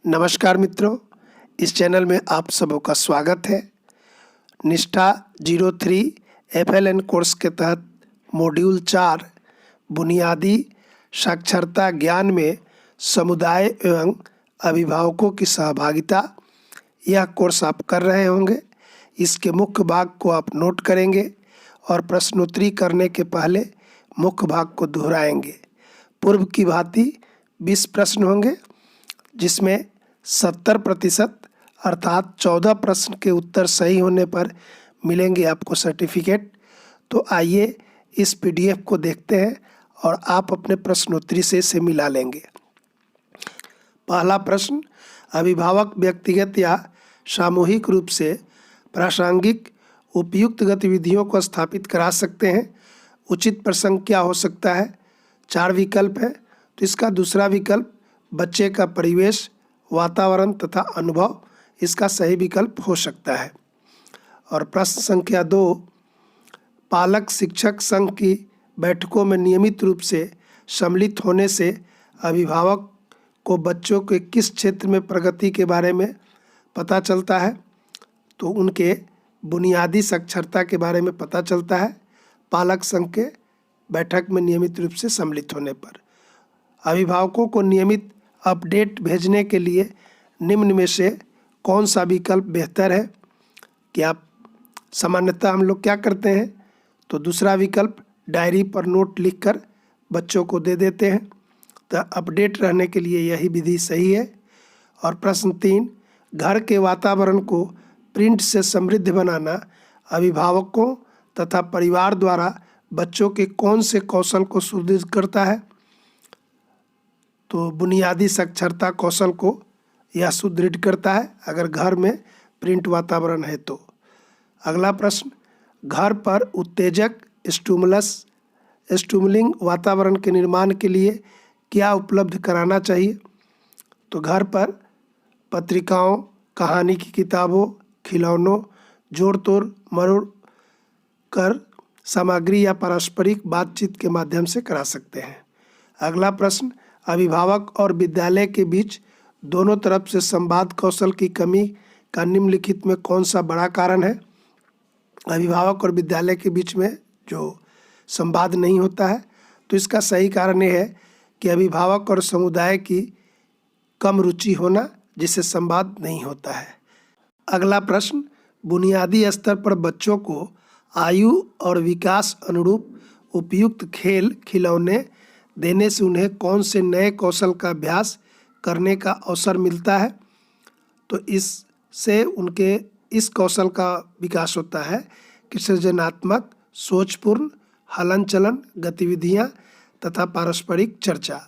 नमस्कार मित्रों, इस चैनल में आप सबों का स्वागत है। निष्ठा 03 FLN कोर्स के तहत मॉड्यूल 4 बुनियादी साक्षरता ज्ञान में समुदाय एवं अभिभावकों की सहभागिता, यह कोर्स आप कर रहे होंगे। इसके मुख्य भाग को आप नोट करेंगे और प्रश्नोत्तरी करने के पहले मुख्य भाग को दोहराएंगे। पूर्व की भांति 20 प्रश्न होंगे, जिसमें 70% अर्थात 14 प्रश्न के उत्तर सही होने पर मिलेंगे आपको सर्टिफिकेट। तो आइए इस PDF को देखते हैं और आप अपने प्रश्नोत्तरी से इसे मिला लेंगे। पहला प्रश्न, अभिभावक व्यक्तिगत या सामूहिक रूप से प्रासंगिक उपयुक्त गतिविधियों को स्थापित करा सकते हैं। उचित प्रसंग क्या हो सकता है? 4 विकल्प है, तो इसका दूसरा विकल्प बच्चे का परिवेश, वातावरण तथा अनुभव इसका सही विकल्प हो सकता है। और प्रश्न संख्या 2, पालक शिक्षक संघ की बैठकों में नियमित रूप से सम्मिलित होने से अभिभावक को बच्चों के किस क्षेत्र में प्रगति के बारे में पता चलता है? तो उनके बुनियादी साक्षरता के बारे में पता चलता है पालक संघ के बैठक में नियमित रूप से सम्मिलित होने पर। अभिभावकों को नियमित अपडेट भेजने के लिए निम्न में से कौन सा विकल्प बेहतर है? कि आप सामान्यतः हम लोग क्या करते हैं, तो दूसरा विकल्प डायरी पर नोट लिखकर बच्चों को दे देते हैं। तो अपडेट रहने के लिए यही विधि सही है। और प्रश्न 3, घर के वातावरण को प्रिंट से समृद्ध बनाना अभिभावकों तथा परिवार द्वारा बच्चों के कौन से कौशल को सुदृढ़ करता है? तो बुनियादी साक्षरता कौशल को यह सुदृढ़ करता है अगर घर में प्रिंट वातावरण है तो। अगला प्रश्न, घर पर उत्तेजक स्टूमुलिंग वातावरण के निर्माण के लिए क्या उपलब्ध कराना चाहिए? तो घर पर पत्रिकाओं, कहानी की किताबों, खिलौनों, जोड़ तोड़ मरोड़ कर सामग्री या पारस्परिक बातचीत के माध्यम से करा सकते हैं। अगला प्रश्न, अभिभावक और विद्यालय के बीच दोनों तरफ से संवाद कौशल की कमी का निम्नलिखित में कौन सा बड़ा कारण है? अभिभावक और विद्यालय के बीच में जो संवाद नहीं होता है, तो इसका सही कारण ये है कि अभिभावक और समुदाय की कम रुचि होना, जिससे संवाद नहीं होता है। अगला प्रश्न, बुनियादी स्तर पर बच्चों को आयु और विकास अनुरूप उपयुक्त खेल खिलौने देने से उन्हें कौन से नए कौशल का अभ्यास करने का अवसर मिलता है? तो इससे उनके इस कौशल का विकास होता है कि सृजनात्मक, सोचपूर्ण, हलन चलन गतिविधियां तथा पारस्परिक चर्चा।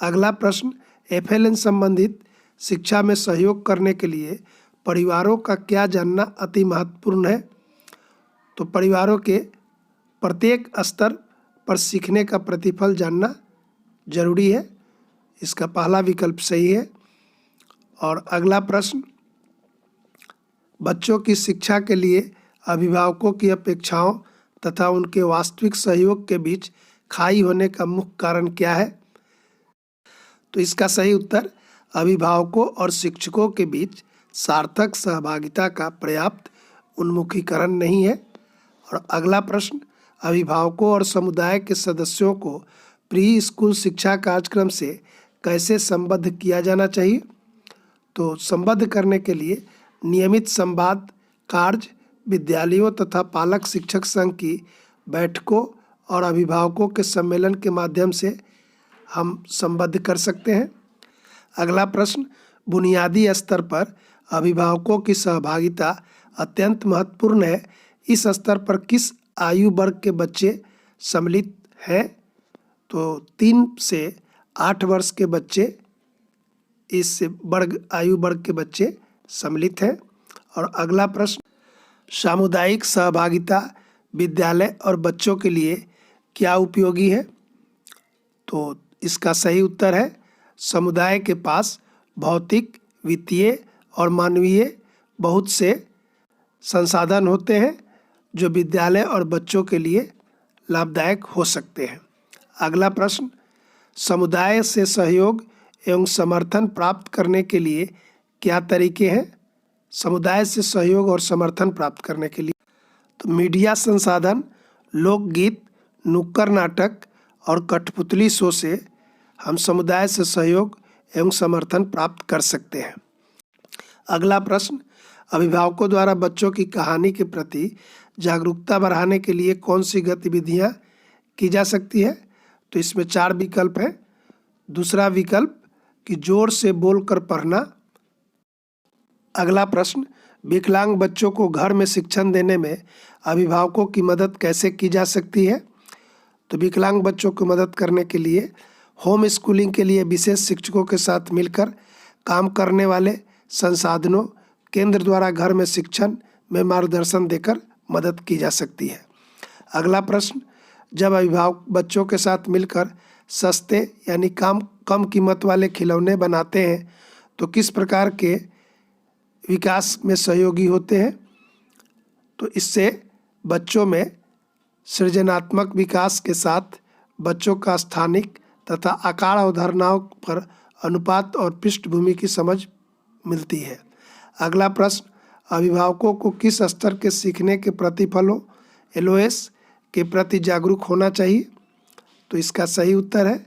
अगला प्रश्न, FLN संबंधित शिक्षा में सहयोग करने के लिए परिवारों का क्या जानना अति महत्वपूर्ण है? तो परिवारों के प्रत्येक स्तर पर सीखने का प्रतिफल जानना जरूरी है। इसका पहला विकल्प सही है। और अगला प्रश्न, बच्चों की शिक्षा के लिए अभिभावकों की अपेक्षाओं तथा उनके वास्तविक सहयोग के बीच खाई होने का मुख्य कारण क्या है? तो इसका सही उत्तर अभिभावकों और शिक्षकों के बीच सार्थक सहभागिता का पर्याप्त उन्मुखीकरण नहीं है। और अगला प्रश्न, अभिभावकों और समुदाय के सदस्यों को प्री स्कूल शिक्षा कार्यक्रम से कैसे संबद्ध किया जाना चाहिए? तो संबद्ध करने के लिए नियमित संवाद कार्य, विद्यालयों तथा पालक शिक्षक संघ की बैठकों और अभिभावकों के सम्मेलन के माध्यम से हम संबद्ध कर सकते हैं। अगला प्रश्न, बुनियादी स्तर पर अभिभावकों की सहभागिता अत्यंत महत्वपूर्ण है। इस स्तर पर किस आयु वर्ग के बच्चे सम्मिलित हैं? तो 3 से 8 वर्ष के बच्चे इस आयु वर्ग के बच्चे सम्मिलित हैं। और अगला प्रश्न, सामुदायिक सहभागिता विद्यालय और बच्चों के लिए क्या उपयोगी है? तो इसका सही उत्तर है समुदाय के पास भौतिक, वित्तीय और मानवीय बहुत से संसाधन होते हैं जो विद्यालय और बच्चों के लिए लाभदायक हो सकते हैं। अगला प्रश्न, समुदाय से सहयोग एवं समर्थन प्राप्त करने के लिए क्या तरीके हैं? समुदाय से सहयोग और समर्थन प्राप्त करने के लिए तो मीडिया संसाधन, लोकगीत, नुक्कड़ नाटक और कठपुतली शो से हम समुदाय से सहयोग एवं समर्थन प्राप्त कर सकते हैं। अगला प्रश्न, अभिभावकों द्वारा बच्चों की कहानी के प्रति जागरूकता बढ़ाने के लिए कौन सी गतिविधियां की जा सकती है? तो इसमें 4 विकल्प हैं। दूसरा विकल्प कि जोर से बोलकर पढ़ना। अगला प्रश्न, विकलांग बच्चों को घर में शिक्षण देने में अभिभावकों की मदद कैसे की जा सकती है? तो विकलांग बच्चों को मदद करने के लिए होम स्कूलिंग के लिए विशेष शिक्षकों के साथ मिलकर काम करने वाले संसाधनों केंद्र द्वारा घर में शिक्षण में मार्गदर्शन देकर मदद की जा सकती है। अगला प्रश्न, जब अभिभावक बच्चों के साथ मिलकर सस्ते यानी कम कीमत वाले खिलौने बनाते हैं तो किस प्रकार के विकास में सहयोगी होते हैं? तो इससे बच्चों में सृजनात्मक विकास के साथ बच्चों का स्थानिक तथा आकार अवधारणाओं पर अनुपात और पृष्ठभूमि की समझ मिलती है। अगला प्रश्न, अभिभावकों को किस स्तर के सीखने के प्रतिफलों LOS के प्रति जागरूक होना चाहिए? तो इसका सही उत्तर है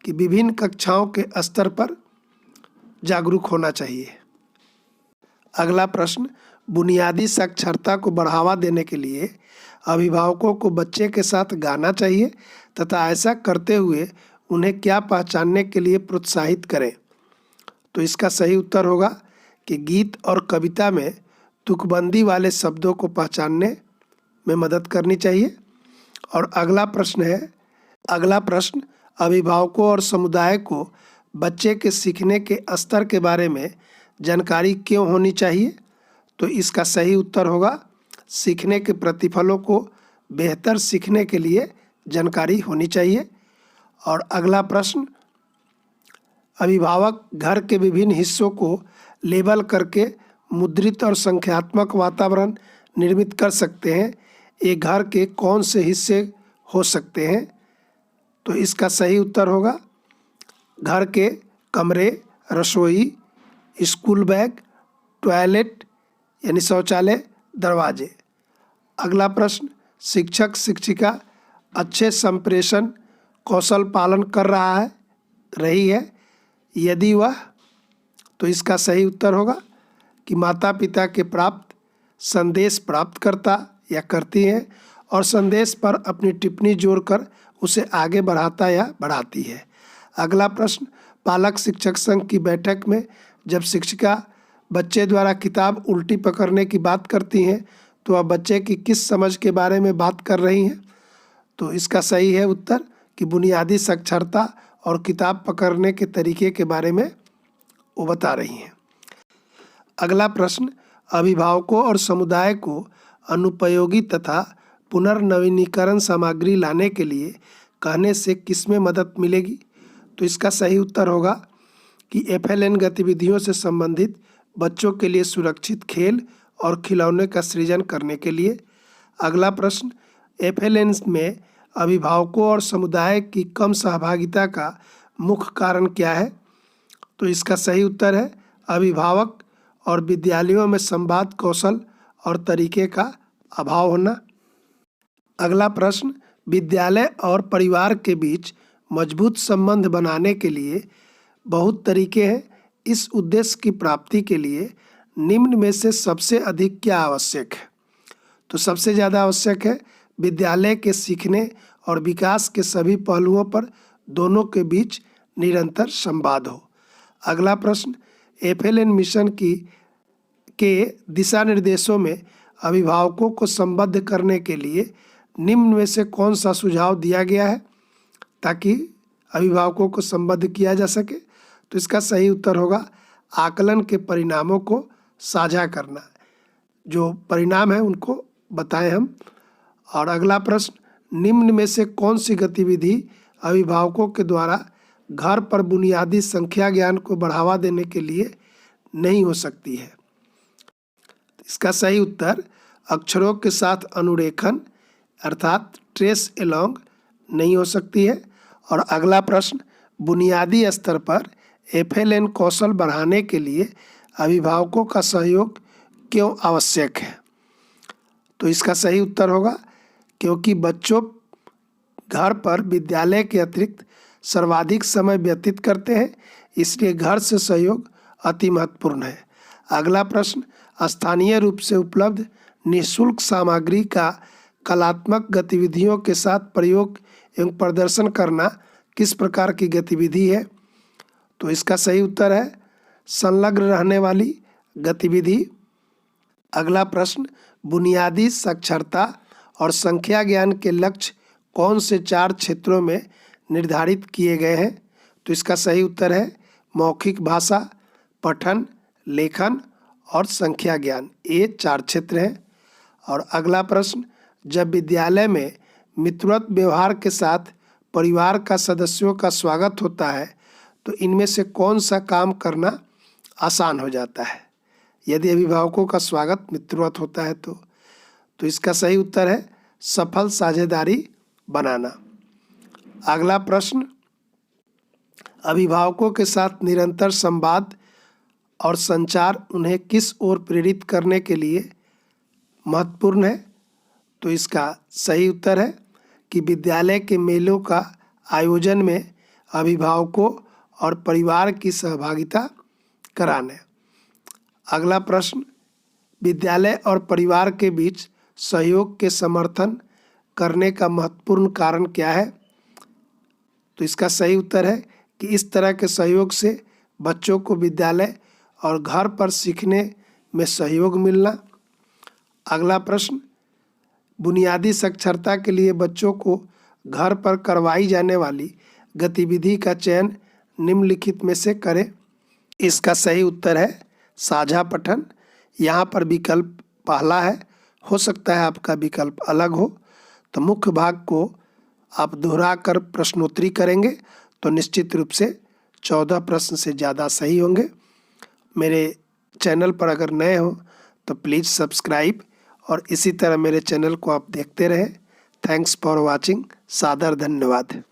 कि विभिन्न कक्षाओं के स्तर पर जागरूक होना चाहिए। अगला प्रश्न, बुनियादी साक्षरता को बढ़ावा देने के लिए अभिभावकों को बच्चे के साथ गाना चाहिए तथा ऐसा करते हुए उन्हें क्या पहचानने के लिए प्रोत्साहित करें? तो इसका सही उत्तर होगा कि गीत और कविता में तुकबंदी वाले शब्दों को पहचानने में मदद करनी चाहिए। और अगला प्रश्न, अभिभावकों और समुदाय को बच्चे के सीखने के स्तर के बारे में जानकारी क्यों होनी चाहिए? तो इसका सही उत्तर होगा सीखने के प्रतिफलों को बेहतर सीखने के लिए जानकारी होनी चाहिए। और अगला प्रश्न, अभिभावक घर के विभिन्न हिस्सों को लेबल करके मुद्रित और संख्यात्मक वातावरण निर्मित कर सकते हैं। ये घर के कौन से हिस्से हो सकते हैं? तो इसका सही उत्तर होगा घर के कमरे, रसोई, स्कूल बैग, टॉयलेट यानी शौचालय, दरवाजे। अगला प्रश्न, शिक्षक शिक्षिका अच्छे संप्रेषण कौशल पालन कर रही है यदि वह, तो इसका सही उत्तर होगा कि माता पिता के प्राप्त संदेश प्राप्त करता या करती हैं और संदेश पर अपनी टिप्पणी जोड़कर उसे आगे बढ़ाता या बढ़ाती है। अगला प्रश्न, पालक शिक्षक संघ की बैठक में जब शिक्षिका बच्चे द्वारा किताब उल्टी पकड़ने की बात करती हैं तो वह बच्चे की किस समझ के बारे में बात कर रही हैं? तो इसका सही है उत्तर कि बुनियादी साक्षरता और किताब पकड़ने के तरीके के बारे में वो बता रही हैं। अगला प्रश्न, अभिभावकों और समुदाय को अनुपयोगी तथा पुनर्नवीनीकरण सामग्री लाने के लिए कहने से किसमें मदद मिलेगी? तो इसका सही उत्तर होगा कि FLN गतिविधियों से संबंधित बच्चों के लिए सुरक्षित खेल और खिलौने का सृजन करने के लिए। अगला प्रश्न, FLN में अभिभावकों और समुदाय की कम सहभागिता का मुख्य कारण क्या है? तो इसका सही उत्तर है अभिभावक और विद्यालयों में संवाद कौशल और तरीके का अभाव होना। अगला प्रश्न, विद्यालय और परिवार के बीच मजबूत संबंध बनाने के लिए बहुत तरीके हैं। इस उद्देश्य की प्राप्ति के लिए निम्न में से सबसे अधिक क्या आवश्यक है? तो सबसे ज़्यादा आवश्यक है विद्यालय के सीखने और विकास के सभी पहलुओं पर दोनों के बीच निरंतर संवाद हो। अगला प्रश्न, FLN मिशन के दिशा निर्देशों में अभिभावकों को संबद्ध करने के लिए निम्न में से कौन सा सुझाव दिया गया है ताकि अभिभावकों को संबद्ध किया जा सके? तो इसका सही उत्तर होगा आकलन के परिणामों को साझा करना, जो परिणाम है उनको बताएं हम। और अगला प्रश्न, निम्न में से कौन सी गतिविधि अभिभावकों के द्वारा घर पर बुनियादी संख्या ज्ञान को बढ़ावा देने के लिए नहीं हो सकती है? इसका सही उत्तर अक्षरों के साथ अनुरेखन अर्थात ट्रेस एलोंग नहीं हो सकती है। और अगला प्रश्न, बुनियादी स्तर पर FLN कौशल बढ़ाने के लिए अभिभावकों का सहयोग क्यों आवश्यक है? तो इसका सही उत्तर होगा क्योंकि बच्चों घर पर विद्यालय के अतिरिक्त सर्वाधिक समय व्यतीत करते हैं, इसलिए घर से सहयोग अति महत्वपूर्ण है। अगला प्रश्न, स्थानीय रूप से उपलब्ध निःशुल्क सामग्री का कलात्मक गतिविधियों के साथ प्रयोग एवं प्रदर्शन करना किस प्रकार की गतिविधि है? तो इसका सही उत्तर है संलग्न रहने वाली गतिविधि। अगला प्रश्न, बुनियादी साक्षरता और संख्या ज्ञान के लक्ष्य कौन से 4 क्षेत्रों में निर्धारित किए गए हैं? तो इसका सही उत्तर है मौखिक भाषा, पठन, लेखन और संख्या ज्ञान, ये 4 क्षेत्र हैं। और अगला प्रश्न, जब विद्यालय में मित्रवत व्यवहार के साथ परिवार का सदस्यों का स्वागत होता है तो इनमें से कौन सा काम करना आसान हो जाता है? यदि अभिभावकों का स्वागत मित्रवत होता है तो इसका सही उत्तर है सफल साझेदारी बनाना। अगला प्रश्न, अभिभावकों के साथ निरंतर संवाद और संचार उन्हें किस ओर प्रेरित करने के लिए महत्वपूर्ण है? तो इसका सही उत्तर है कि विद्यालय के मेलों का आयोजन में अभिभावकों और परिवार की सहभागिता कराने। अगला प्रश्न, विद्यालय और परिवार के बीच सहयोग के समर्थन करने का महत्वपूर्ण कारण क्या है? तो इसका सही उत्तर है कि इस तरह के सहयोग से बच्चों को विद्यालय और घर पर सीखने में सहयोग मिलना। अगला प्रश्न, बुनियादी साक्षरता के लिए बच्चों को घर पर करवाई जाने वाली गतिविधि का चयन निम्नलिखित में से करें। इसका सही उत्तर है साझा पठन। यहाँ पर विकल्प पहला है, हो सकता है आपका विकल्प अलग हो। तो मुख्य भाग को आप दोहरा कर प्रश्नोत्तरी करेंगे तो निश्चित रूप से 14 प्रश्न से ज़्यादा सही होंगे। मेरे चैनल पर अगर नए हो तो प्लीज़ सब्सक्राइब और इसी तरह मेरे चैनल को आप देखते रहें। Thanks for watching. सादर धन्यवाद।